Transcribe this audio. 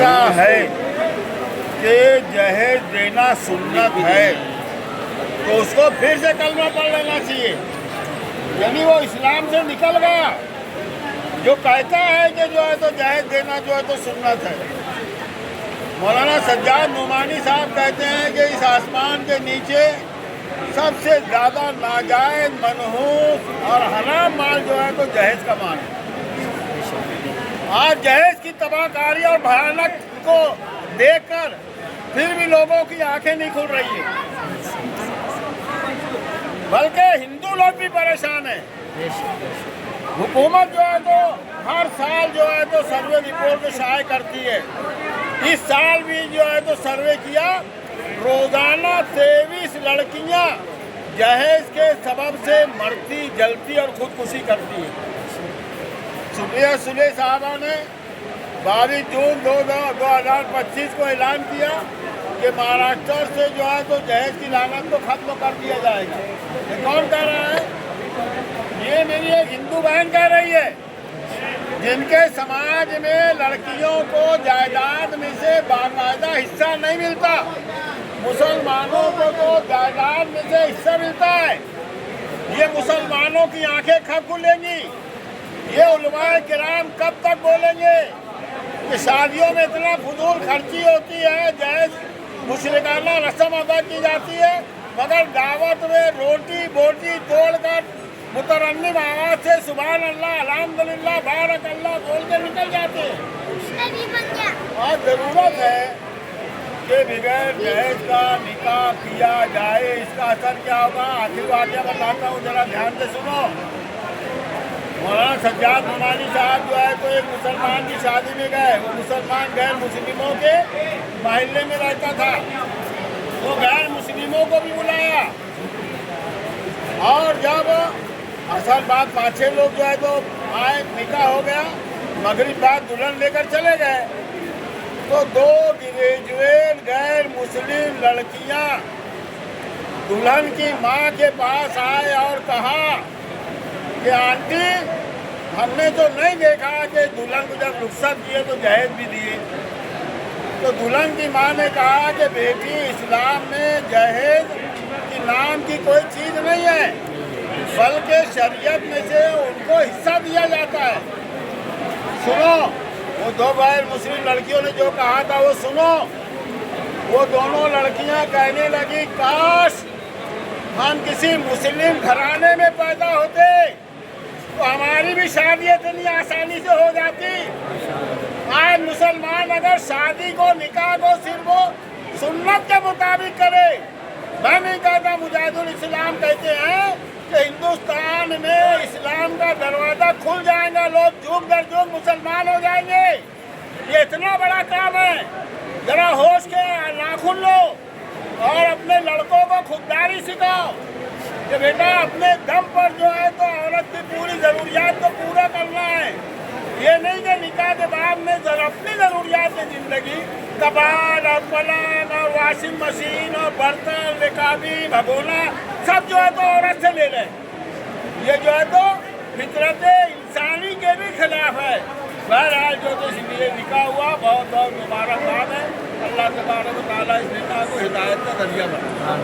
کہتا ہے کہ جہیز دینا سنت ہے تو اس کو پھر سے کلمہ پڑھ لینا چاہیے، یعنی وہ اسلام سے نکل گیا۔ جو کہتا ہے کہ جو ہے تو جہیز دینا جو ہے تو سنت ہے۔ مولانا سجاد نعمانی صاحب کہتے ہیں کہ اس آسمان کے نیچے سب سے زیادہ ناجائز، منحوس اور حرام مال جو ہے تو جہیز کا مال ہے۔ آج جہیز کی تباہ کاری اور بھیانک کو دیکھ کر پھر بھی لوگوں کی آنکھیں نہیں کھل رہی ہیں، بلکہ ہندو لوگ بھی پریشان ہیں۔ حکومت جو ہے تو ہر سال جو ہے تو سروے رپورٹ شائع کرتی ہے۔ اس سال بھی جو ہے تو سروے کیا، روزانہ 23 لڑکیاں جہیز کے سبب سے مرتی، جلتی اور خودکشی کرتی ہیں۔ سلیح صاحبہ نے 22 جون 2025 کو اعلان کیا کہ مہاراشٹر سے جو ہے تو جہیز کی لعنت کو ختم کر دیا جائے گا۔ یہ کون کہہ رہا ہے؟ یہ میری ایک ہندو بہن کہہ رہی ہے، جن کے سماج میں لڑکیوں کو جائیداد میں سے باقاعدہ حصہ نہیں ملتا۔ مسلمانوں کو تو جائیداد میں سے حصہ ملتا ہے۔ یہ مسلمانوں کی آنکھیں کب کھلیں گی؟ یہ علماء کرام کب تک بولیں گے کہ شادیوں میں اتنا فضول خرچی ہوتی ہے، جہیز مشرکانہ رسم ادا کی جاتی ہے، مگر دعوت میں روٹی بوٹی توڑ کر مترنم آواز سے سبحان اللہ، الحمدللہ، بارک اللہ بول کے نکل جاتے ہیں۔ اور ضرورت ہے کہ بغیر جہیز کا نکاح کیا جائے۔ اس کا اثر کیا ہوگا؟ آخری واقعہ بتاتا ہوں، ذرا دھیان سے سنو۔ مولانا سجاد نعمانی صاحب جو ہے تو ایک مسلمان کی شادی میں گئے۔ وہ مسلمان غیر مسلموں کے محلے میں رہتا تھا، وہ غیر مسلموں کو بھی بلایا، اور جب اصل بات 5-6 لوگ جو ہے تو آئے، نکاح ہو گیا، مغرب بعد دلہن لے کر چلے گئے، تو 2 گریجویٹ غیر مسلم لڑکیاں دلہن کی ماں کے پاس آئے اور کہا کہ آنٹی، ہم نے تو نہیں دیکھا کہ دلہن کو جب رخصت دیے تو جہیز بھی دیے۔ تو دلہن کی ماں نے کہا کہ بیٹی، اسلام میں جہیز کی نام کی کوئی چیز نہیں ہے، بلکہ شریعت میں سے ان کو حصہ دیا جاتا ہے۔ سنو، وہ 2 غیر مسلم لڑکیوں نے جو کہا تھا وہ سنو۔ وہ دونوں لڑکیاں کہنے لگی، کاش ہم کسی مسلم گھرانے میں پیدا ہوتے تو ہماری بھی شادی اتنی آسانی سے ہو جاتی۔ آج مسلمان اگر شادی کو، نکاح کو صرف وہ سنت کے مطابق کرے، میں نہیں کہتا، مجاہد الاسلام کہتے ہیں کہ ہندوستان میں اسلام کا دروازہ کھل جائے گا، لوگ جھوک در جھوک مسلمان ہو جائیں گے۔ یہ اتنا بڑا کام ہے، ذرا ہوش کے ناخن لو اور اپنے لڑکوں کو خودداری سکھاؤ کہ بیٹا اپنے دم پر جو ہے تو عورت کی پوری ضروریات کو پورا کرنا ہے۔ یہ نہیں کہ نکاح کے بعد میں اپنی ضروریات کی زندگی، کباڑ اور پلنگ اور واشنگ مشین اور برتن، رکابی، بھگونا سب جو ہے تو عورت سے لے لیں۔ یہ جو ہے تو فطرت انسانی کے بھی خلاف ہے۔ بہرحال جو تو اس لیے نکاح ہوا، بہت بہت مبارکباد ہے۔ اللہ تبارک و تعالیٰ اس نکاح کو ہدایت کا ذریعہ بنا۔